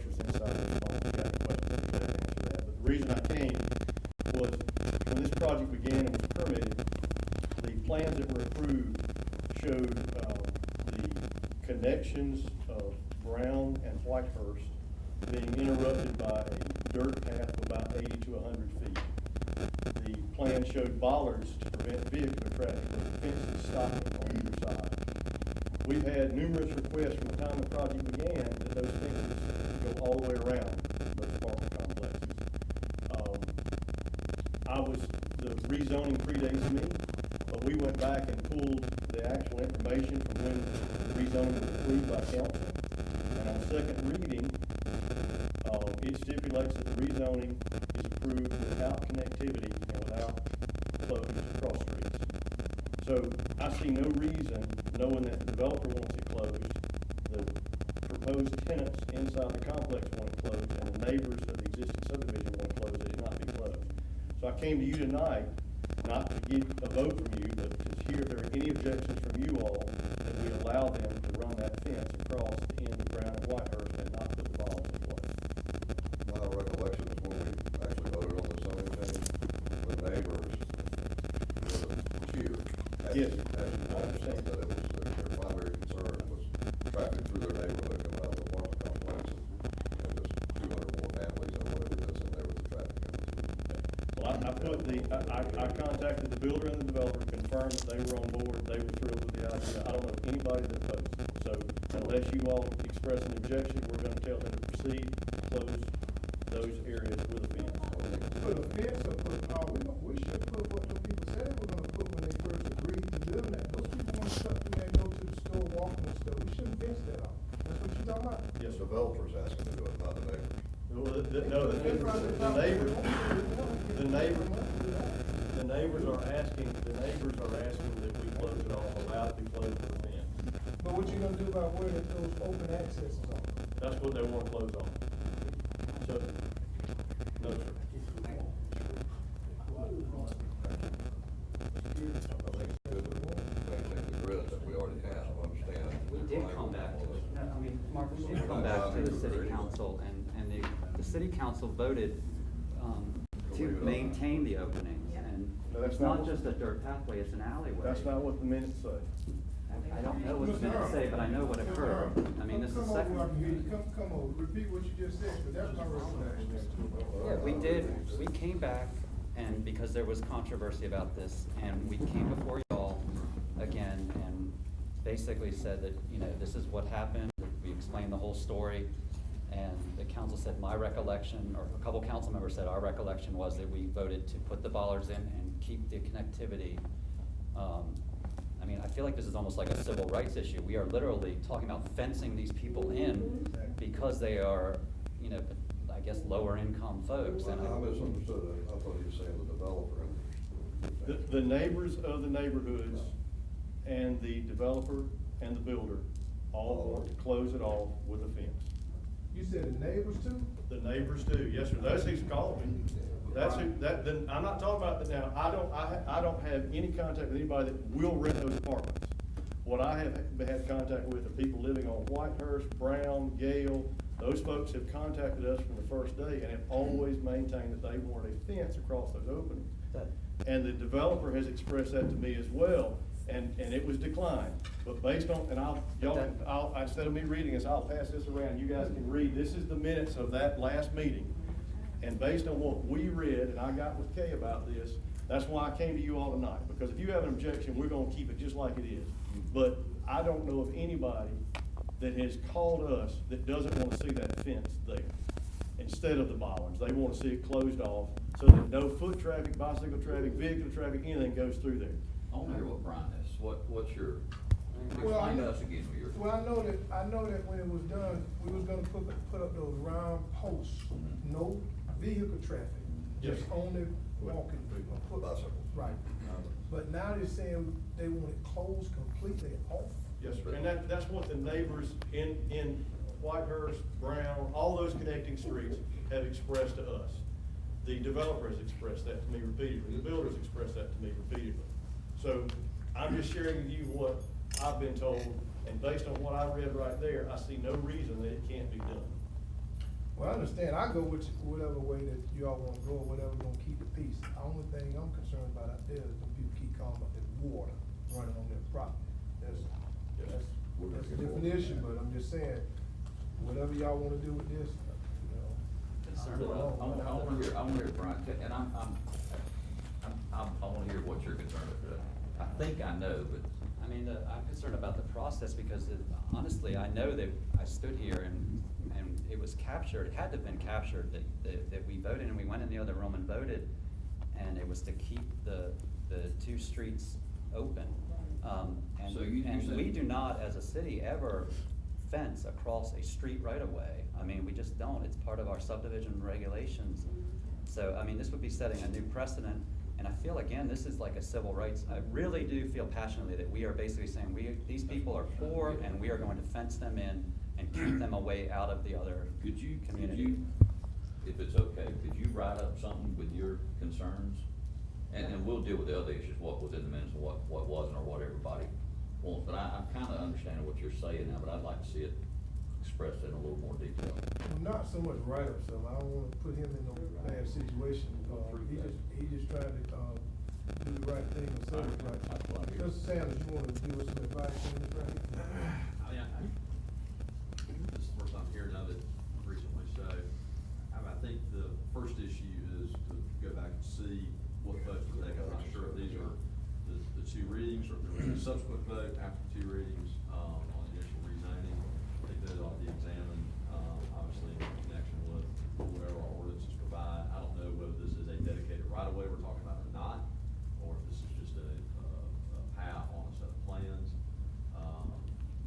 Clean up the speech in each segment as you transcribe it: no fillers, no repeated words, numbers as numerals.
structures inside this home. If you got any questions, you gotta answer that. But the reason I came was when this project began and was permitted, the plans that were approved showed, the connections of Brown and Whitehurst being interrupted by a dirt path of about 80 to 100 feet. The plan showed bollards to prevent vehicular traffic with fences stopping on either side. We've had numerous requests from the time the project began that those fences go all the way around those apartment complexes. The rezoning predates me, but we went back and pulled the actual information from when the rezoning was approved by council. And on second reading, it stipulates that the rezoning is approved without connectivity and without closed cross streets. So I see no reason, knowing that the developer wants it closed, the proposed tenants inside the complex want it closed, and the neighbors of the existing subdivision want it closed, that it not be closed. So I came to you tonight, not to get a vote from you, but to hear if there are any objections from you all that we allow them to run that fence across the end of Brown and Whitehurst and not put the bollards in place. My recollection is when we actually voted on the zoning change, the neighbors cheered. Yes, I understand that it was their primary concern was traffic through their neighborhood coming out of the apartment complex and just 200 more families and whatever it is in there with the traffic. well, I contacted the builder and the developer, confirmed that they were on board, they were thrilled with the idea. I don't know of anybody that opposed it. So unless you all express an objection, we're gonna tell them to proceed, close those areas with a fence. Put a fence or we should put what the people said they were gonna put when they first agreed to do that. Those people want to cut through there and go to the store, walking and stuff. We shouldn't fence that off. That's what you talking about? Yes, sir. Developers asking to do it, not the neighbors. Well, the neighbors are asking that we close it off, allow it to be closed with a fence. But what you gonna do about where those open accesses are? That's what they want to close off. So, no, sir. I think it's good to maintain the grid that we already have, I understand. We did come back to it. I mean, Mark, we did come back to the city council, and the city council voted to maintain the openings. And No, that's it's not not what- just a dirt pathway, it's an alleyway. That's not what the minutes say. I don't know what the minutes say, but I know what occurred. I mean, this is Come second. over, I can hear you. Come over, repeat what you just said, but that's my recollection. Yeah, we did, we came back, and because there was controversy about this, and we came before y'all again, and basically said that, you know, this is what happened, we explained the whole story, and the council said, my recollection, or a couple council members said, our recollection was that we voted to put the bollards in and keep the connectivity. I mean, I feel like this is almost like a civil rights issue. We are literally talking about fencing these people in because they are, you know, I guess, lower income folks. I And misunderstood it, I thought you were saying the developer. The neighbors of the neighborhoods and the developer and the builder all want to close it off with a fence. You said the neighbors too? The neighbors do, yes, sir, that's who's calling me. That's who, then, I'm not talking about that now, I don't have any contact with anybody that will rent those apartments. What I have had contact with are people living on Whitehurst, Brown, Gale. Those folks have contacted us from the first day and have always maintained that they want a fence across those openings. And the developer has expressed that to me as well, and it was declined. But based on, and I'll, instead of me reading this, I'll pass this around, you guys can read, this is the minutes of that last meeting. And based on what we read, and I got with Kay about this, that's why I came to you all tonight, because if you have an objection, we're gonna keep it just like it is. But I don't know of anybody that has called us that doesn't wanna see that fence there instead of the bollards. They wanna see it closed off so that no foot traffic, bicycle traffic, vehicle traffic, anything goes through there. I don't know what Brian is, what's your, Well, explain to us again what your. Well, I know that when it was done, we was gonna put up those round posts, no vehicle traffic, just Yes. only walking. foot- Bicycles. Right. But now they're saying they want it closed completely off. Yes, sir. And that's what the neighbors in Whitehurst, Brown, all those connecting streets have expressed to us. The developer has expressed that to me repeatedly. The builder's expressed that to me repeatedly. So I'm just sharing with you what I've been told, and based on what I read right there, I see no reason that it can't be done. I understand, I go with whatever way that y'all wanna go, or whatever gonna keep the peace. The only thing I'm concerned about out there is when people keep calling about that water running on their property. That's a different issue, but I'm just saying, whatever y'all wanna do with this, you know. Concerned Well, about. I wanna hear Brian, and I wanna hear what you're concerned about. I think I know, but. I mean, I'm concerned about the process because honestly, I know that I stood here and it was captured, it had to have been captured that we voted and we went in the other room and voted. And it was to keep the two streets open. So you And said- we do not, as a city, ever fence across a street right of way. I mean, we just don't. It's part of our subdivision regulations. So, I mean, this would be setting a new precedent. And I feel, again, this is like a civil rights, I really do feel passionately that we are basically saying, these people are poor and we are going to fence them in and keep them away out of the other Could you, community. if it's okay, could you write up something with your concerns? And we'll deal with the other issues, what was in the minutes and what wasn't, or what everybody wants. But I'm kinda understanding what you're saying now, but I'd like to see it expressed in a little more detail. Not so much write-up stuff, I don't wanna put him in no bad situation, he just trying to, do the right thing and say it right. That's what I'm hearing. Mr. Sanders, you wanna give us some advice on this right here? I mean, this is the first time hearing of it recently, so I think the first issue is to go back and see what votes were taken. I'm not sure if these are the two readings, or if there was a subsequent vote after the two readings, on the initial rezoning. I think those ought to be examined, obviously in connection with whatever our ordinances provide. I don't know whether this is a dedicated right-of-way we're talking about or not, or if this is just a path on a set of plans.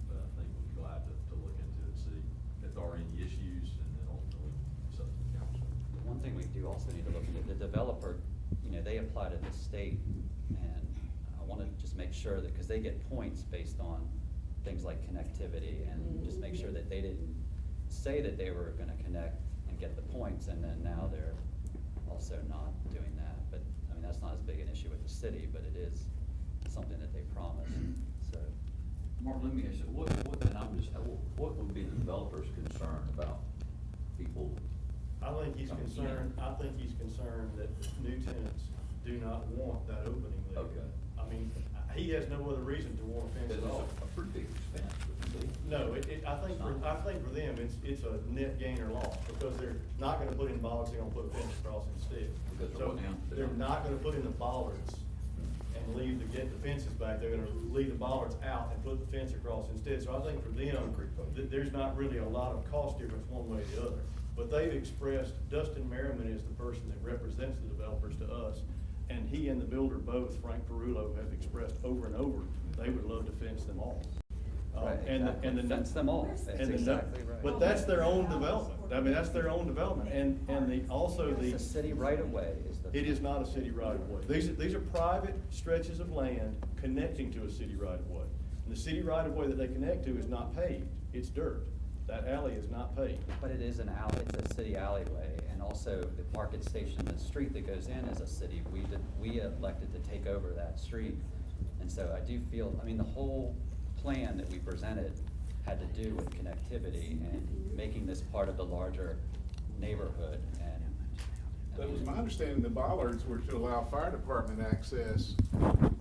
But I think we'll be glad to look into it, see if there are any issues, and then ultimately it's up to the council. One thing we do also need to look at, the developer, they apply to the state, and I wanna just make sure that, cause they get points based on things like connectivity, and just make sure that they didn't say that they were gonna connect and get the points, and then now they're also not doing that. But, I mean, that's not as big an issue with the city, but it is something that they promised, so. Mark, let me ask you, what would be the developer's concern about people? I think he's concerned that new tenants do not want that opening there. Okay. I mean, he has no other reason to want a fence Because at all. it's a pretty big expense, wouldn't it be? No, I think for them, it's a net gain or loss, because they're not gonna put in bollards, they're gonna put a fence across instead. Because they're So what now? they're not gonna put in the bollards and get the fences back, they're gonna leave the bollards out and put the fence across instead. So I think for them, there's not really a lot of cost difference one way or the other. But they've expressed, Dustin Merriman is the person that represents the developers to us, and he and the builder both, Frank Perullo, have expressed over and over, they would love to fence them all. Right, And exactly. Fence them all. That's and the- exactly right. But that's their own development, I mean, that's their own development, and also It's a city right of way is the. it is not a city right of way. These are private stretches of land connecting to a city right of way. And the city right of way that they connect to is not paved, it's dirt. That alley is not paved. But it is an alley, it's a city alleyway, and also the Market Station, the street that goes in is a city. We elected to take over that street. And so I do feel, I mean, the whole plan that we presented had to do with connectivity and making this part of the larger neighborhood, and. I That was mean, my understanding, the bollards were to allow fire department access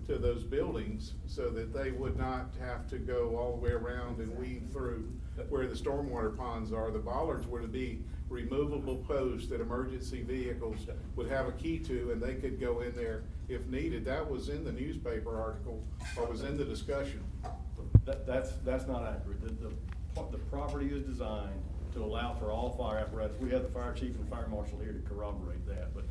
to those buildings so that they would not have to go all the way around and weave through where the stormwater ponds are. The bollards were to be removable posts that emergency vehicles would have a key to, and they could go in there if needed. That was in the newspaper article, or was in the discussion. That's not accurate. The property is designed to allow for all fire apparatus. We have the fire chief and fire marshal here to corroborate that, but,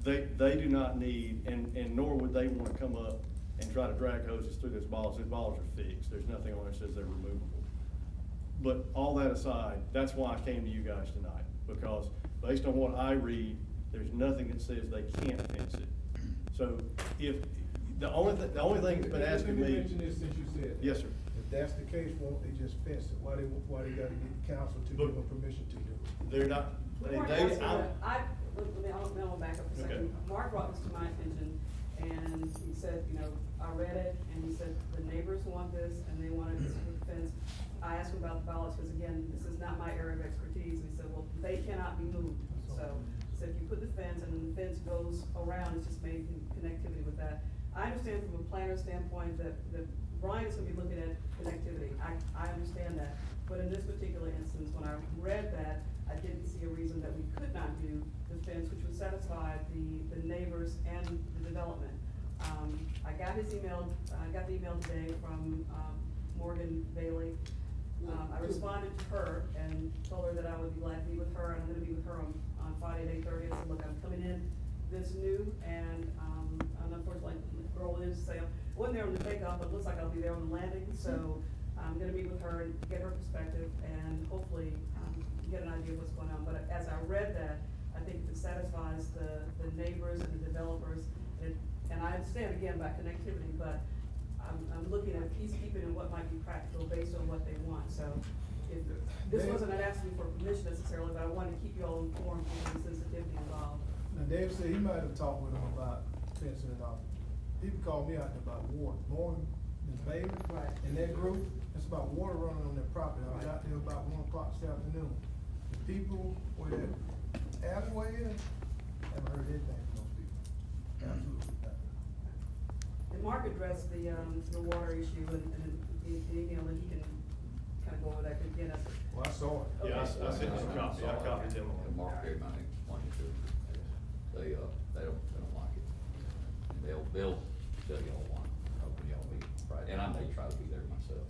they do not need, and nor would they wanna come up and try to drag hoses through those bollards. Those bollards are fixed. There's nothing on it that says they're removable. But all that aside, that's why I came to you guys tonight, because based on what I read, there's nothing that says they can't fence it. So if, the only thing that's been asking Let me me. mention this since you said. Yes, sir. If that's the case, won't they just fence it? Why they gotta get council to give them permission to do it? They're not, We weren't they, asking that. I'll back up a Okay. second. Mark brought this to my attention, and he said, I read it, and he said, the neighbors want this, and they want it with fence. I asked him about the ballots, because again, this is not my area of expertise, and he said, well, they said, if you put the fence and then the fence goes around, it's just making connectivity with that. I understand from a planner standpoint that Brian is gonna be looking at connectivity, I understand that. But in this particular instance, when I read that, I didn't see a reason that we could not do the fence, which would satisfy the neighbors and the development. I got his email, I got the email today from, Morgan Bailey. I responded to her and told her that I would be glad to be with her, and I'm gonna be with her on Friday, May 30th. I said, look, I'm coming in this new, and unfortunately, the girl lives, so I wasn't there on the takeoff, but it looks like I'll be there on the landing, so I'm gonna meet with her and get her perspective, and hopefully, get an idea of what's going on. But as I read that, I think if it satisfies the neighbors and the developers, and I understand again about connectivity, but I'm looking at peacekeeping and what might be practical based on what they want, so if, this wasn't asking for permission necessarily, but I wanted to keep you all informed of the sensitivity involved. Now, Dave said he might have talked with him about fencing and all. People called me out there about water, more than Bailey. Right. And that group, it's about water running on their property. I was out there about 1 o'clock this afternoon. The people where that alleyway is, haven't heard anything from those people. Absolutely nothing. And Mark addressed the water issue and the email, and he can kind of go over that, because again, that's. Well, I saw it. Yeah, I sent you a copy, I copied them on And it. Mark gave my explain to them. They don't like it. And they'll tell y'all why, when y'all meet Friday, and I may try to be there myself.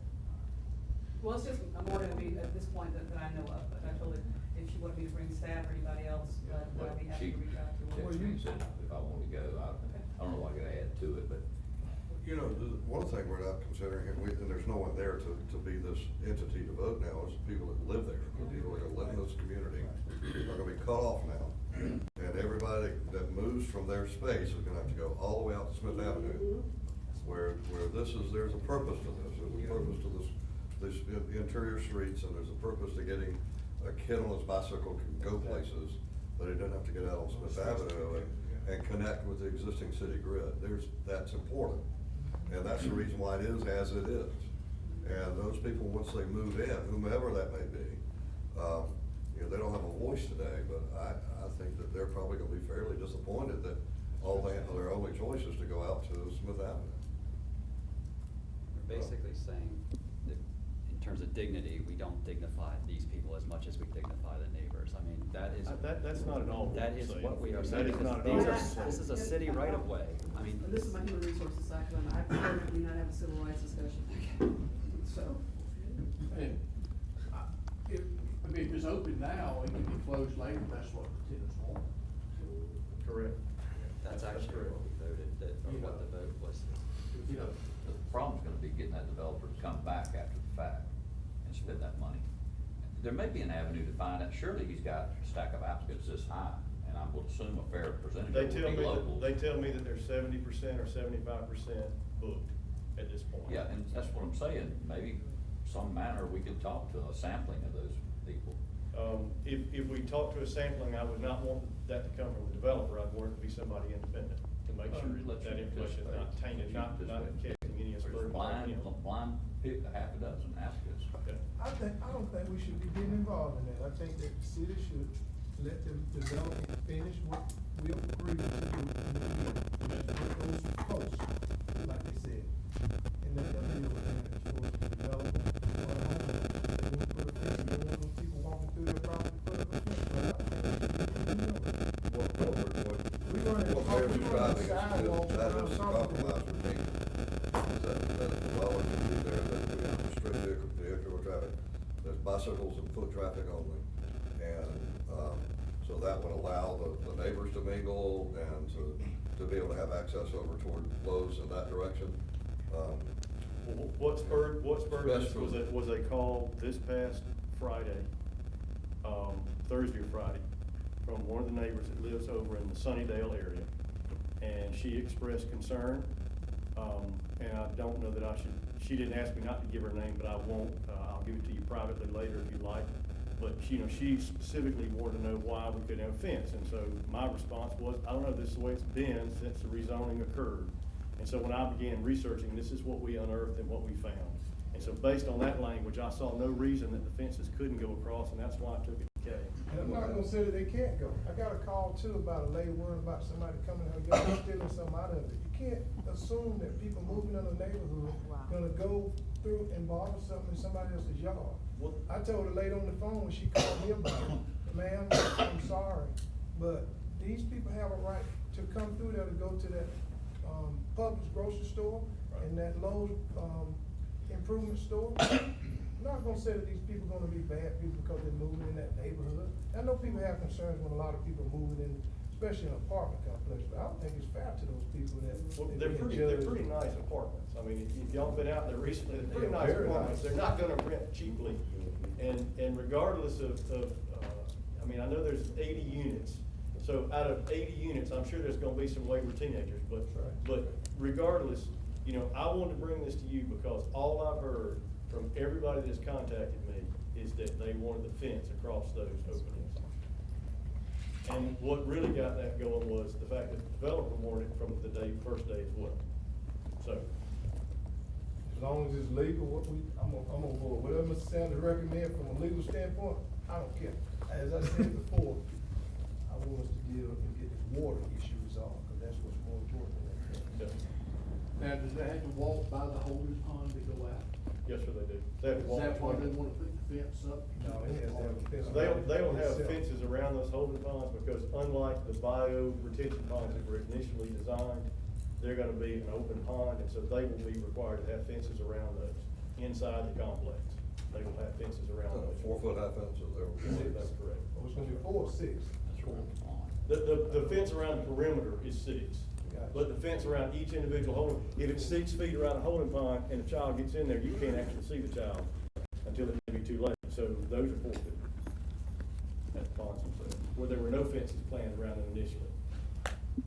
Well, it's just more than we, at this point, that I know of, but I told her if she wanted me to bring staff or anybody else, that I'd be happy to reach out to her. Texted me and said if I wanted to go, I don't know what I could add to it, but. You know, one thing we're not considering, and there's no one there to be this entity to vote now, is the people that live there. The people that live in this community are gonna be cut off now. And everybody that moves from their space is gonna have to go all the way out to Smith Avenue, where there's a purpose to this. There's a purpose to this interior streets, and there's a purpose to getting a kid on his bicycle can go places, but he doesn't have to get out on Smith Avenue and connect with the existing city grid. That's important. And that's the reason why it is as it is. And those people, once they move in, whomever that may be, you know, they don't have a voice today, but I think that they're probably gonna be fairly disappointed that their only choice is to go out to Smith Avenue. We're basically saying that in terms of dignity, we don't dignify these people as much as we dignify the neighbors. I mean, that is. That's not at all what That we're is saying. what we are That saying. is not at These all. are- This is a city right of way. I mean. And this is my human resources cycle, and I prefer that we not have a civil rights discussion. So, And, if it's open now, it can be closed later, that's what the tenants want. Correct. That's actually what we voted, or what the vote was. You know, The problem's gonna be getting that developer to come back after the fact and spend that money. There may be an avenue to find out, surely he's got a stack of applicants this high, and I will assume a fair percentage They will tell be me local. that they're 70% or 75% booked at this point. Yeah, and that's what I'm saying, maybe some manner we could talk to a sampling of those people. If we talk to a sampling, I would not want that to come from the developer, I'd want it to be somebody independent, to make sure that information is not tainted, not casting any aspersions on him. Blind pick a half a dozen applicants. Okay. I don't think we should be getting involved in that. I think that the city should let them develop and finish what we agreed to do. And let those posts, like they said, and let them deal with that as far as the development or the home. They want to put a fence, they want those people walking through their property, put up a fence. But I think we should be doing it. We're gonna What they're describing sidewalks is, that around is the something. compromise we're making. Is that dwelling can be there, that we have restricted vehicular traffic, there's bicycles and foot traffic only. And, so that would allow the neighbors to mingle and to be able to have access over toward Lowe's in that direction. What spurred Best this for- was a call this past Friday, Thursday or Friday, from one of the neighbors that lives over in the Sunnydale area. And she expressed concern, and I don't know that she didn't ask me not to give her name, but I won't, I'll give it to you privately later if you'd like. But, you know, she specifically wanted to know why we couldn't have a fence, and so my response was, I don't know, this is the way it's been since the rezoning occurred. And so when I began researching, this is what we unearthed and what we found. And so based on that language, I saw no reason that the fences couldn't go across, and that's why I took it to Kay. And I'm not gonna say that they can't go. I got a call too about a lady worried about somebody coming her yard, stealing something out of it. You can't assume that people moving in a neighborhood gonna go through and borrow something in somebody else's yard. Well- I told the lady on the phone when she called me about it, ma'am, I'm sorry, but these people have a right to come through there to go to that, Publix grocery store and that Lowe's, improvement store. I'm not gonna say that these people gonna be bad people because they're moving in that neighborhood. I know people have concerns when a lot of people moving in, especially in apartment complex, but I don't think it's fair to those people that. Well, they being they're judged. pretty nice apartments. I mean, if y'all been out there recently, they're pretty They're nice very apartments. nice. They're not gonna rent cheaply. And regardless of, I mean, I know there's 80 units. So out of 80 units, I'm sure there's gonna be some wayward teenagers, but, Right. but regardless, you know, I wanted to bring this to you because all I've heard from everybody that's contacted me is that they wanted the fence across those openings. And what really got that going was the fact that the developer wanted it from the first day as well. So, As long as it's legal, I'm on board. Whatever Mr. Sanders recommend from a legal standpoint, I don't care. As I said before, I want us to deal and get this water issue resolved, because that's what's more important than anything. yes, Now, does they have to walk by the holding pond to go out? yes, sir, they do. They have to Is walk that why they 20. wanna put the fence up? No, it has to have a fence. They don't have Itself. fences around those holding ponds because unlike the bio retention ponds that were initially designed, they're gonna be an open pond, and so they will be required to have fences around those inside the complex. They will have fences around those. 4-foot high fences there. That's correct. Oh, it's gonna be 4 or 6. That's right. The fence around the perimeter is 6. Gotcha. But the fence around each individual holding, if it's 6 feet around a holding pond and a child gets in there, you can't actually see the child until it may be too late. So those are 4 feet at the ponds themselves, where there were no fences planned around them initially.